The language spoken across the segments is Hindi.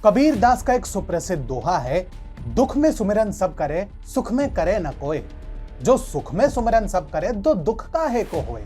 कबीर दास का एक सुप्रसिद्ध दोहा है, दुख में सुमिरन सब करे, सुख में करे न कोई। जो सुख में सुमिरन सब करे, तो दुख का है को होए।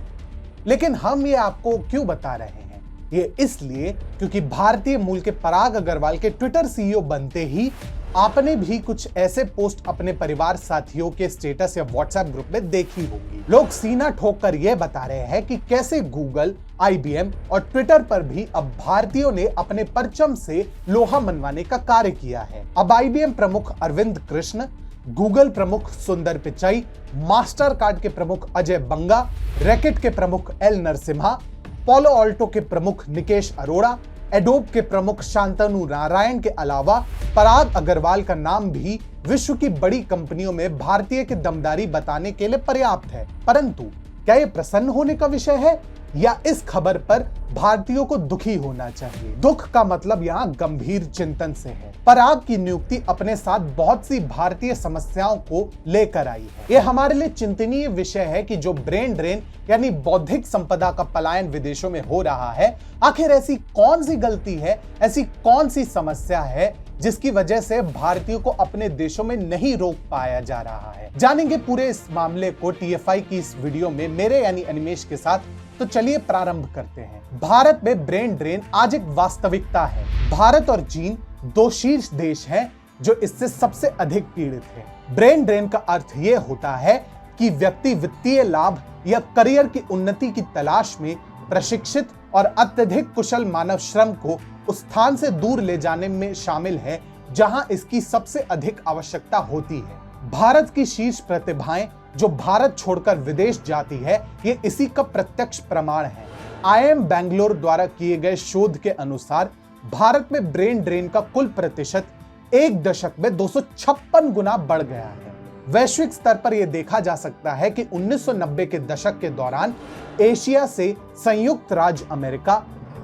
लेकिन हम ये आपको क्यों बता रहे हैं? ये इसलिए क्योंकि भारतीय मूल के पराग अग्रवाल के ट्विटर सीईओ बनते ही आपने भी कुछ ऐसे पोस्ट अपने परिवार साथियों के स्टेटस या व्हाट्सएप ग्रुप में देखी होंगी। लोग सीना ठोक कर यह बता रहे हैं कि कैसे गूगल, IBM और ट्विटर पर भी अब भारतीयों ने अपने परचम से लोहा मनवाने का कार्य किया है। अब IBM प्रमुख अरविंद कृष्ण, गूगल प्रमुख सुंदर पिचाई, मास्टर कार्ड के प्रमुख अजय बंगा, रैकेट के प्रमुख एल नरसिम्हा, पोलो ऑल्टो के प्रमुख निकेश अरोड़ा, एडोब के प्रमुख शांतनु नारायण के अलावा पराग अग्रवाल का नाम भी विश्व की बड़ी कंपनियों में भारतीय की दमदारी बताने के लिए पर्याप्त है। परंतु क्या यह प्रसन्न होने का विषय है या इस खबर पर भारतीयों को दुखी होना चाहिए? दुख का मतलब यहाँ गंभीर चिंतन से है। पराग की नियुक्ति अपने साथ बहुत सी भारतीय समस्याओं को लेकर आई है। यह हमारे लिए चिंतनीय विषय है कि जो ब्रेन ड्रेन यानी बौद्धिक संपदा का पलायन विदेशों में हो रहा है, आखिर ऐसी कौन सी गलती है, ऐसी कौन सी समस्या है जिसकी वजह से भारतीयों को अपने देशों में नहीं रोक पाया जा रहा है। जानेंगे पूरे इस मामले को TFI की इस वीडियो में मेरे यानी अनिमेश के साथ। तो चलिए प्रारंभ करते हैं। भारत में ब्रेन ड्रेन आज एक वास्तविकता है। भारत और चीन दो शीर्ष देश हैं जो इससे सबसे अधिक पीड़ित हैं। ब्रेन ड्रेन का अर्थ यह होता है कि व्यक्ति वित्तीय लाभ या करियर की उन्नति की तलाश में प्रशिक्षित और अत्यधिक कुशल मानव श्रम को उस स्थान से दूर ले जाने में शामिल है जहां इसकी सबसे अधिक आवश्यकता होती है। भारत की शीर्ष प्रतिभाएं जो भारत छोड़कर विदेश जाती है, ये इसी का प्रत्यक्ष प्रमाण है। IIM बेंगलोर द्वारा किए गए शोध के अनुसार भारत में ब्रेन ड्रेन का कुल प्रतिशत एक दशक में 256 गुना बढ़ गया है। वैश्विक स्तर पर यह देखा जा सकता है कि 1990 के दशक के दौरान एशिया से संयुक्त राज्य अमेरिका,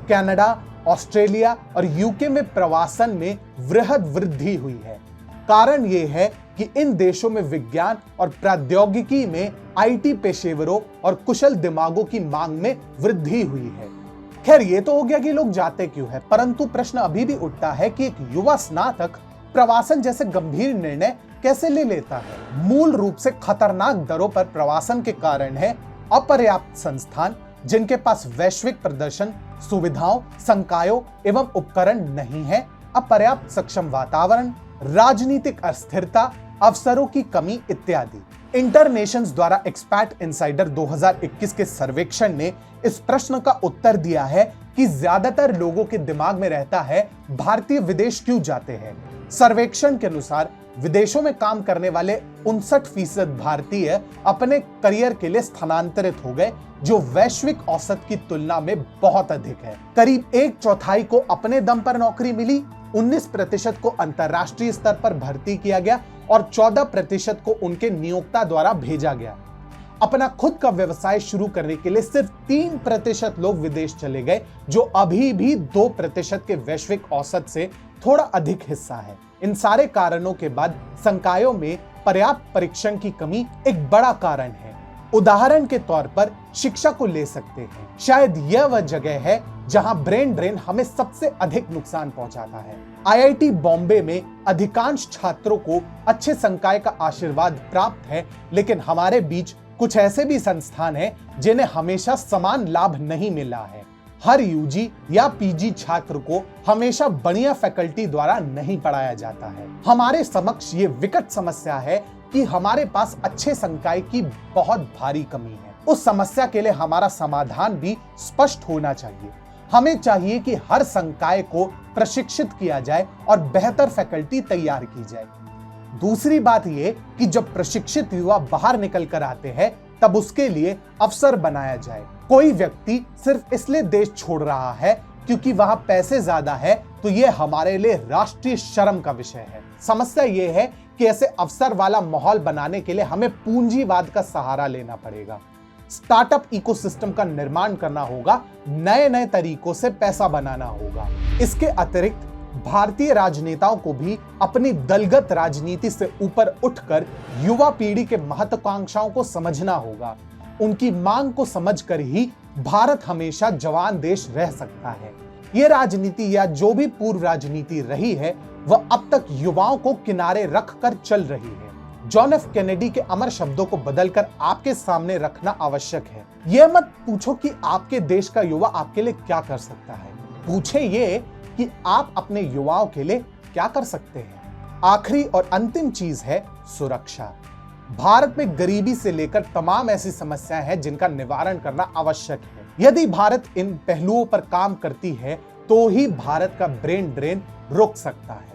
कनाडा, ऑस्ट्रेलिया और यूके में प्रवासन में वृहद वृद्धि हुई है। कारण यह है कि इन देशों में विज्ञान और प्रौद्योगिकी में IT पेशेवरों और कुशल दिमागों की मांग में वृद्धि हुई है। खैर, ये तो हो गया कि लोग जाते क्यों हैं, परंतु प्रश्न अभी भी उठता है कि एक युवा स्नातक प्रवासन जैसे गंभीर निर्णय कैसे ले लेता है? मूल रूप से खतरनाक दरों पर प्रवासन के कारण है अपर्याप्त संस्थान जिनके पास वैश्विक प्रदर्शन, सुविधाओं, संकायों एवं उपकरण नहीं है, अपर्याप्त सक्षम वातावरण, राजनीतिक अस्थिरता, अवसरों की कमी इत्यादि। इंटरनेशंस द्वारा एक्सपैट इनसाइडर 2021 के सर्वेक्षण ने इस प्रश्न का उत्तर दिया है कि ज्यादातर लोगों के दिमाग में रहता है भारतीय विदेश क्यों जाते हैं। सर्वेक्षण के अनुसार विदेशों में काम करने वाले 59% भारतीय अपने करियर के लिए स्थानांतरित हो गए, जो वैश्विक औसत की तुलना में बहुत अधिक है। करीब एक चौथाई को अपने दम पर नौकरी मिली, 19% को अंतरराष्ट्रीय स्तर पर भर्ती किया गया और 14% को उनके नियोक्ता द्वारा भेजा गया। अपना खुद का व्यवसाय शुरू करने के लिए सिर्फ 3% लोग विदेश चले गए, जो अभी भी 2% के वैश्विक औसत से थोड़ा अधिक हिस्सा है। इन सारे कारणों के बाद संकायों में पर्याप्त परीक्षण की कमी एक बड़ा कारण है। उदाहरण के तौर पर शिक्षा को ले सकते हैं। शायद यह वह जगह है जहां ब्रेन ड्रेन हमें सबसे अधिक नुकसान पहुंचाता है। IIT बॉम्बे में अधिकांश छात्रों को अच्छे संकाय का आशीर्वाद प्राप्त है, लेकिन हमारे बीच कुछ ऐसे भी संस्थान हैं जिन्हें हमेशा समान लाभ नहीं मिला है। हर UG या PG छात्र को हमेशा बढ़िया फैकल्टी द्वारा नहीं पढ़ाया जाता है। हमारे समक्ष ये विकट समस्या है कि हमारे पास अच्छे संकाय की बहुत भारी कमी है। उस समस्या के लिए हमारा समाधान भी स्पष्ट होना चाहिए। हमें चाहिए कि हर संकाय को प्रशिक्षित किया जाए और बेहतर फैकल्टी तैयार की जाए। दूसरी बात यह कि जब प्रशिक्षित युवा बाहर निकल कर आते हैं, तब उसके लिए अवसर बनाया जाए। कोई व्यक्ति सिर्फ इसलिए देश छोड़ रहा है क्योंकि वहां पैसे ज्यादा है, तो यह हमारे लिए राष्ट्रीय शर्म का विषय है। समस्या यह है कि ऐसे अवसर वाला माहौल बनाने के लिए हमें पूंजीवाद का सहारा लेना पड़ेगा। स्टार्टअप इकोसिस्टम का निर्माण करना होगा, नए नए तरीकों से पैसा बनाना होगा। इसके अतिरिक्त भारतीय राजनेताओं को भी अपनी दलगत राजनीति से ऊपर उठकर युवा पीढ़ी के महत्वाकांक्षाओं को समझना होगा। उनकी मांग को समझकर ही भारत हमेशा जवान देश रह सकता है। ये राजनीति या जो भी पूर्व राजनीति रही है वह अब तक युवाओं को किनारे रखकर चल रही है। जॉन एफ कैनेडी के अमर शब्दों को बदलकर आपके सामने रखना आवश्यक है। यह मत पूछो कि आपके देश का युवा आपके लिए क्या कर सकता है, पूछे ये कि आप अपने युवाओं के लिए क्या कर सकते हैं। आखिरी और अंतिम चीज है सुरक्षा। भारत में गरीबी से लेकर तमाम ऐसी समस्याएं हैं जिनका निवारण करना आवश्यक है। यदि भारत इन पहलुओं पर काम करती है तो ही भारत का ब्रेन ड्रेन रुक सकता है।